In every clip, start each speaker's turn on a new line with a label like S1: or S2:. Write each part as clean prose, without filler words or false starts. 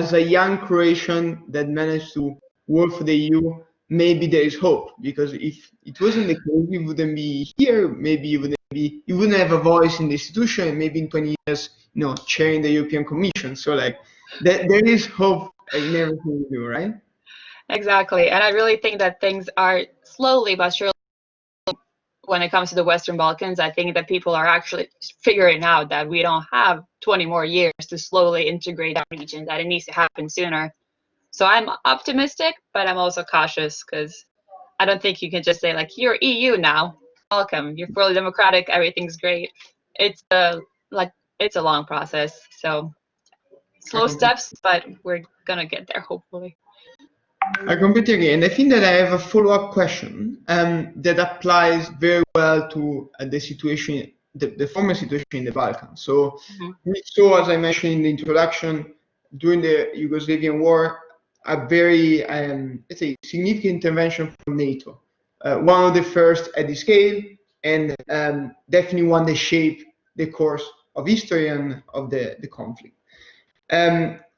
S1: as a young Croatian that managed to work for the EU, maybe there is hope, because if it wasn't the case, you wouldn't be here. Maybe you wouldn't have a voice in the institution, and maybe in 20 years, chairing the European Commission. So like there is hope in everything we do, right?
S2: Exactly. And I really think that things are slowly but surely, when it comes to the Western Balkans, I think that people are actually figuring out that we don't have 20 more years to slowly integrate that region, that it needs to happen sooner. So I'm optimistic, but I'm also cautious, because I don't think you can just say like, you're EU now, welcome, you're fully democratic, everything's great. It's a long process. So slow steps, but we're gonna get there hopefully.
S1: I completely agree, and I think that I have a follow-up question that applies very well to the situation, the former situation in the Balkans. So we saw, as I mentioned in the introduction, during the Yugoslavian war, a very, let's say, significant intervention from NATO. One of the first at this scale, and definitely one that shaped the course of history and of the conflict.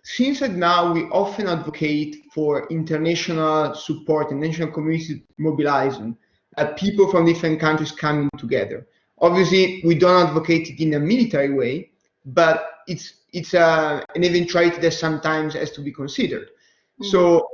S1: Since now we often advocate for international support, international communities mobilizing, people from different countries coming together. Obviously, we don't advocate it in a military way, but it's an eventuality that sometimes has to be considered. So,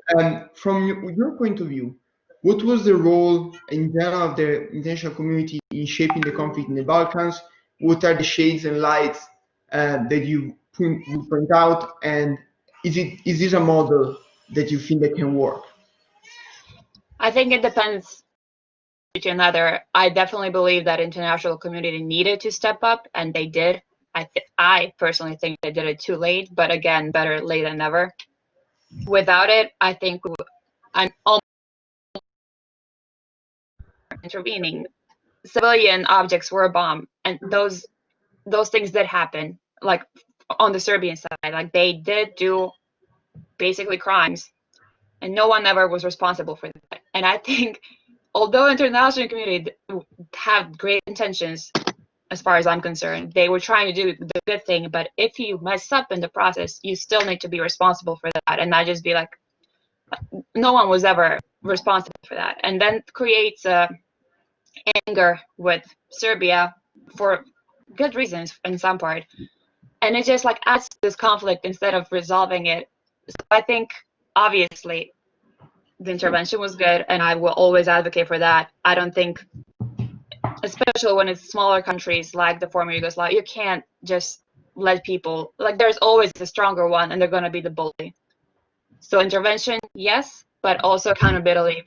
S1: from your point of view, what was the role in general of the international community in shaping the conflict in the Balkans? What are the shades and lights that you point out, and is this a model that you think that can work?
S2: I think it depends to another. I definitely believe that international community needed to step up, and they did. I personally think they did it too late, but again, better late than never. Without it, I think I'm almost intervening. Civilian objects were bombed, and those things did happen. Like on the Serbian side, like they did do basically crimes, and no one ever was responsible for that. And I think, although international community have great intentions, as far as I'm concerned, they were trying to do the good thing. But if you mess up in the process, you still need to be responsible for that, and not just be like, no one was ever responsible for that. And then creates anger with Serbia for good reasons in some part, and it just like adds to this conflict instead of resolving it. So I think obviously the intervention was good, and I will always advocate for that. I don't think, especially when it's smaller countries like the former Yugoslavia, you can't just let people, like there's always the stronger one, and they're going to be the bully. So intervention, yes, but also accountability.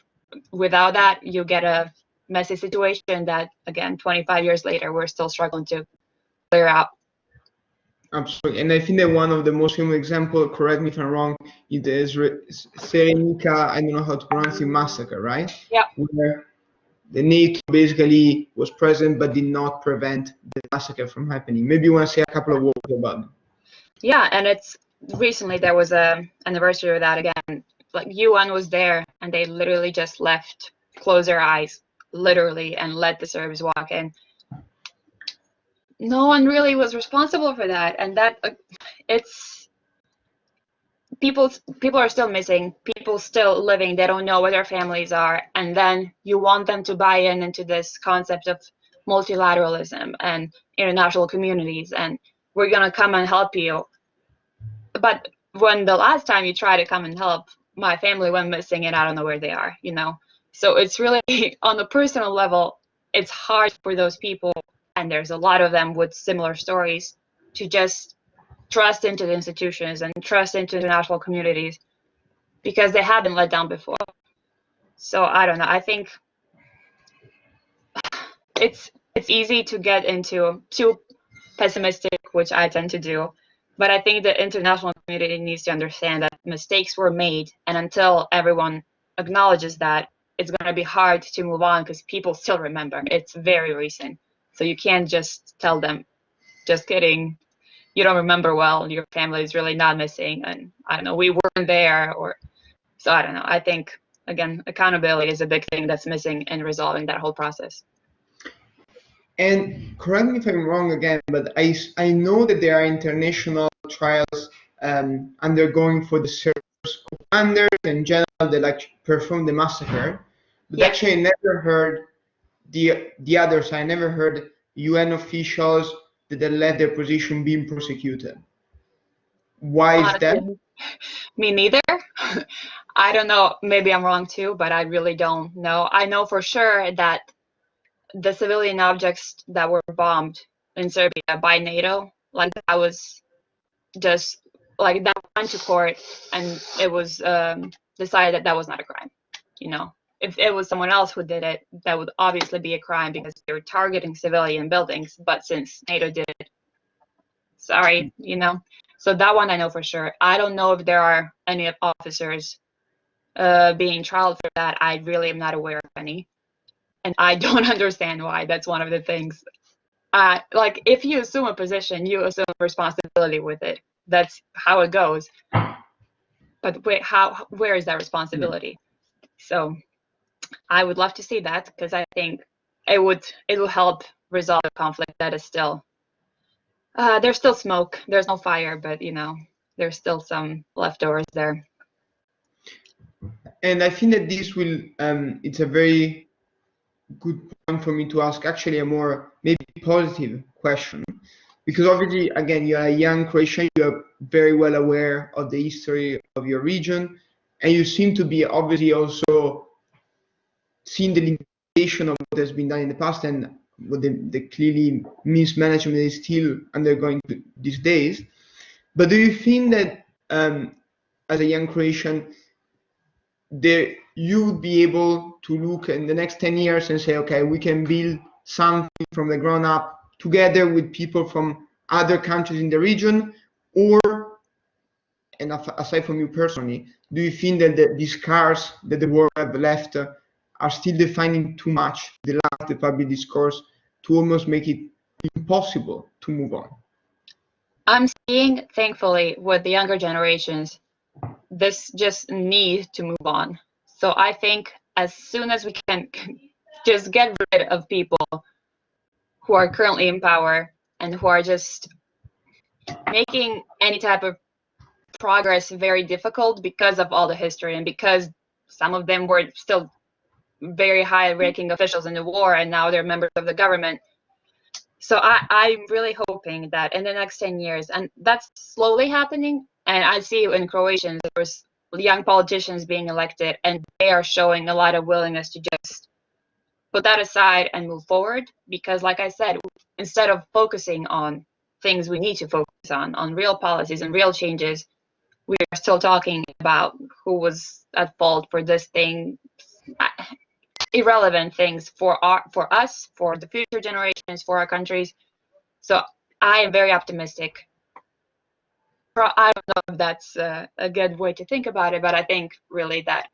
S2: Without that, you get a messy situation that, again, 25 years later, we're still struggling to clear out.
S1: Absolutely, and I think that one of the most famous examples, correct me if I'm wrong, is the Srebrenica, I don't know how to pronounce it, massacre, right?
S2: Yeah.
S1: Where the NATO basically was present but did not prevent the massacre from happening. Maybe you want to say a couple of words about it.
S2: Yeah, and it's recently there was a anniversary of that again. Like UN was there, and they literally just left, closed their eyes, literally, and let the Serbs walk in. No one really was responsible for that, and that it's people are still missing, people still living, they don't know where their families are, and then you want them to buy into this concept of multilateralism and international communities, and we're gonna come and help you. But when the last time you try to come and help, my family went missing and I don't know where they are, So it's really on the personal level, it's hard for those people, and there's a lot of them with similar stories, to just trust into the institutions and trust into international communities, because they have been let down before. So I don't know. I think it's easy to get into too pessimistic, which I tend to do. But I think the international community needs to understand that mistakes were made, and until everyone acknowledges that, it's going to be hard to move on, because people still remember. It's very recent. So you can't just tell them, just kidding, you don't remember well, your family is really not missing, and I don't know, we weren't there, or so I don't know. I think, again, accountability is a big thing that's missing in resolving that whole process.
S1: And correct me if I'm wrong again, but I know that there are international trials undergoing for the Serbs commanders in general that like performed the massacre. But
S2: Yeah.
S1: actually, I never heard the other side. I never heard UN officials that had left their position being prosecuted. Why is that?
S2: Honestly, me neither. I don't know. Maybe I'm wrong too, but I really don't know. I know for sure that the civilian objects that were bombed in Serbia by NATO, like that was just like that went to court, and it was decided that that was not a crime. You know, if it was someone else who did it, that would obviously be a crime because they were targeting civilian buildings. But since NATO did it, sorry, you know. So that one I know for sure. I don't know if there are any officers being trialed for that. I really am not aware of any, and I don't understand why. That's one of the things. Like if you assume a position, you assume responsibility with it. That's how it goes. But wait, where is that responsibility? So I would love to see that because I think it will help resolve the conflict that is still there's still smoke. There's no fire, but you know, there's still some leftovers there.
S1: And I think that this will it's a very good point for me to ask actually a more maybe positive question, because obviously again you're a young Croatian, you're very well aware of the history of your region, and you seem to be obviously also seeing the limitation of what has been done in the past and what the clearly mismanagement is still undergoing these days. But do you think that as a young Croatian there you would be able to look in the next 10 years and say, okay, we can build something from the ground up together with people from other countries in the region? Or, and aside from you personally, do you think that the scars that the war have left are still defining too much the life, the public discourse, to almost make it impossible to move on?
S2: I'm seeing, thankfully, with the younger generations, this just need to move on. So I think as soon as we can just get rid of people who are currently in power and who are just making any type of progress very difficult because of all the history and because some of them were still very high-ranking officials in the war and now they're members of the government. So I'm really hoping that in the next 10 years, and that's slowly happening, and I see in Croatians, there's young politicians being elected, and they are showing a lot of willingness to just put that aside and move forward. Because like I said, instead of focusing on things we need to focus on real policies and real changes, we are still talking about who was at fault for this thing, irrelevant things for us, for the future generations, for our countries. So I am very optimistic. I don't know if that's a good way to think about it, but I think really that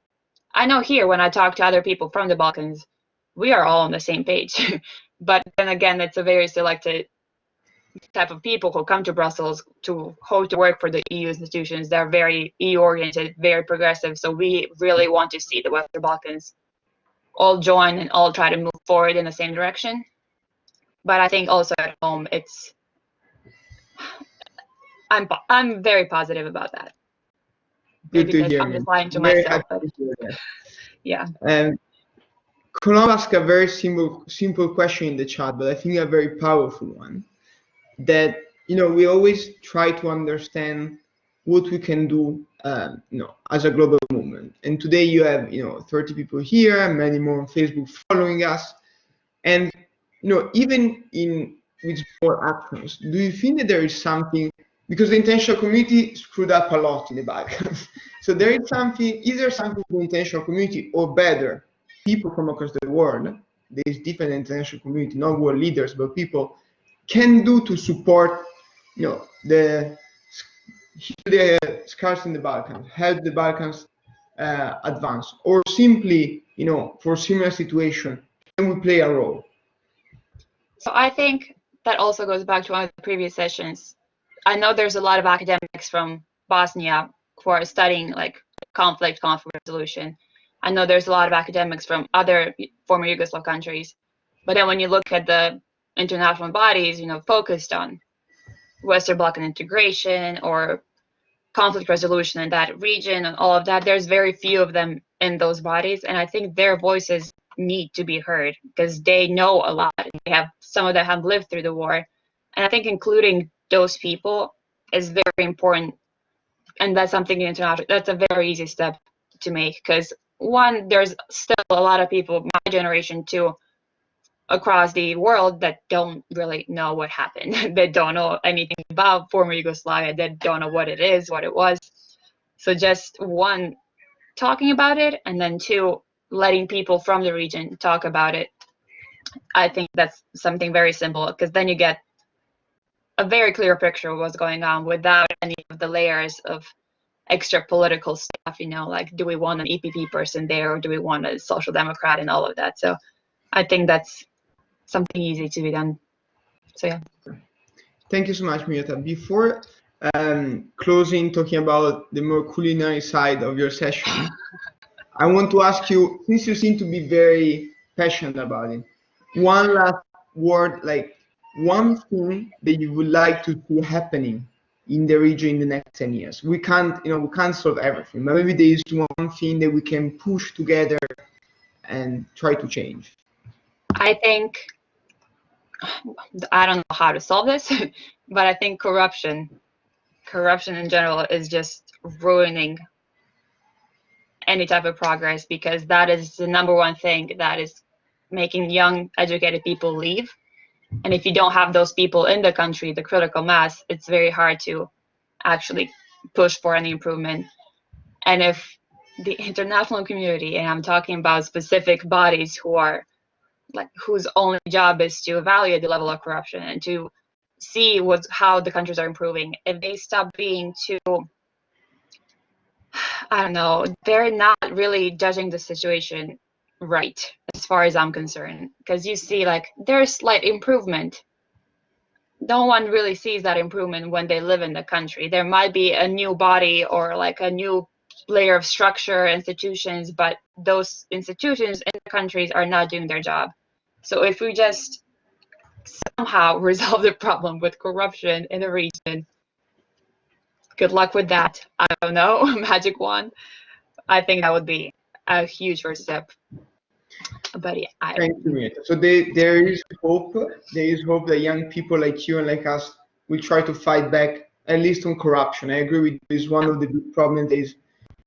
S2: I know here when I talk to other people from the Balkans, we are all on the same page. But then again, it's a very selected type of people who come to Brussels to hope to work for the EU institutions. They're very EU oriented, very progressive. So we really want to see the Western Balkans all join and all try to move forward in the same direction. But I think also at home, I'm very positive about that.
S1: Good
S2: Maybe
S1: to hear.
S2: I'm just lying to
S1: Very
S2: myself, but
S1: happy to hear that.
S2: yeah.
S1: Could ask a very simple question in the chat, but I think a very powerful one. That we always try to understand what we can do, as a global movement. And today you have 30 people here, many more on Facebook following us, and even with small actions, do you think that there is something, because the international community screwed up a lot in the Balkans? So there is something, either something the international community, or better, people from across the world, there is different international community, not world leaders, but people can do to support, the scars in the Balkans, help the Balkans advance, or simply, for similar situation, can we play a role?
S2: So I think that also goes back to one of the previous sessions. I know there's a lot of academics from Bosnia who are studying like conflict resolution. I know there's a lot of academics from other former Yugoslav countries. But then when you look at the international bodies, focused on Western Balkan integration or conflict resolution in that region and all of that, there's very few of them in those bodies, and I think their voices need to be heard because they know a lot. They have, some of them have lived through the war, and I think including those people is very important, and that's something international. That's a very easy step to make because one, there's still a lot of people my generation too across the world that don't really know what happened. They don't know anything about former Yugoslavia. They don't know what it is, what it was. So just one, talking about it, and then two, letting people from the region talk about it. I think that's something very simple because then you get a very clear picture of what's going on without any of the layers of extra political stuff, you know, like do we want an EPP person there or do we want a social democrat and all of that. So I think that's something easy to be done. So yeah.
S1: Thank you so much, Mirta. Before closing, talking about the more culinary side of your session, I want to ask you, since you seem to be very passionate about it, one last word, like one thing that you would like to see happening in the region in the next 10 years. We can't, we can't solve everything, but maybe there is one thing that we can push together and try to change.
S2: I think, I don't know how to solve this, but I think corruption in general is just ruining any type of progress because that is the number one thing that is making young, educated people leave. And if you don't have those people in the country, the critical mass, it's very hard to actually push for any improvement. And if the international community, and I'm talking about specific bodies who are like whose only job is to evaluate the level of corruption and to see how the countries are improving, if they stop being too, I don't know, they're not really judging the situation right as far as I'm concerned, because you see like there's slight improvement. No one really sees that improvement when they live in the country. There might be a new body or like a new layer of structure, institutions, but those institutions in the countries are not doing their job. So if we just somehow resolve the problem with corruption in the region, good luck with that. I don't know, magic wand. I think that would be a huge first step. But yeah,
S1: Thank you, Mirta. So there is hope. There is hope that young people like you and like us will try to fight back, at least on corruption. I agree with you. It's one of the big problems that is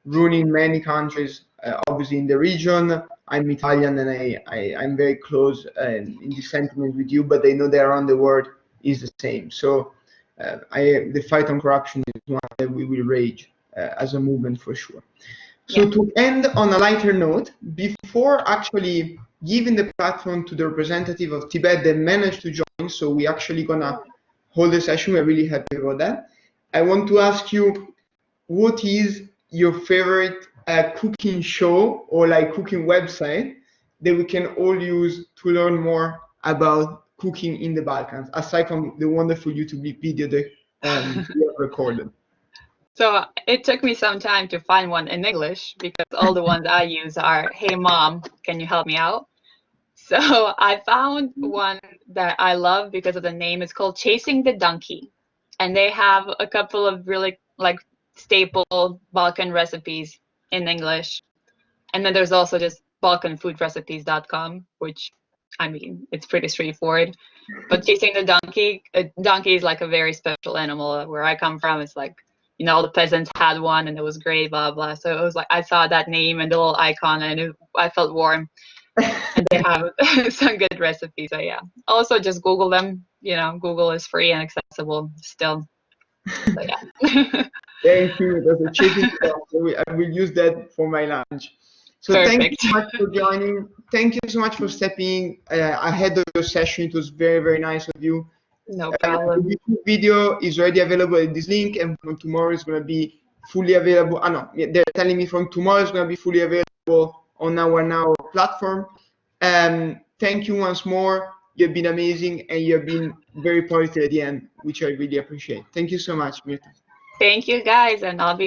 S1: ruining many countries, obviously in the region. I'm Italian and I'm very close in this sentiment with you, but I know that around the world is the same. So the fight on corruption is one that we will rage as a movement for sure. So to end on a lighter note, before actually giving the platform to the representative of Tibet that managed to join, so we're actually gonna hold the session, we're really happy about that. I want to ask you, what is your favorite cooking show or like cooking website that we can all use to learn more about cooking in the Balkans, aside from the wonderful YouTube video that we have recorded?
S2: So it took me some time to find one in English because all the ones I use are, hey mom, can you help me out? So I found one that I love because of the name. It's called Chasing the Donkey. And they have a couple of really like staple Balkan recipes in English. And then there's also just balkanfoodrecipes.com, which I mean, it's pretty straightforward. But Chasing the Donkey, a donkey is like a very special animal. Where I come from, it's like, you know, all the peasants had one and it was great, blah, blah. So it was like, I saw that name and the little icon and I felt warm. And they have some good recipes. So yeah, also just Google them. You know, Google is free and accessible still. So yeah.
S1: Thank you. That's a cheating stuff. I will use that for my lunch. So
S2: Perfect.
S1: Thank you so much for joining. Thank you so much for stepping ahead of your session. It was very, very nice of you.
S2: No problem.
S1: The YouTube video is already available at this link, and from tomorrow it's going to be fully available. No, they're telling me from tomorrow it's going to be fully available on our Now platform. Thank you once more. You've been amazing, and you've been very positive at the end, which I really appreciate. Thank you so much, Mirta.
S2: Thank you guys, and I'll be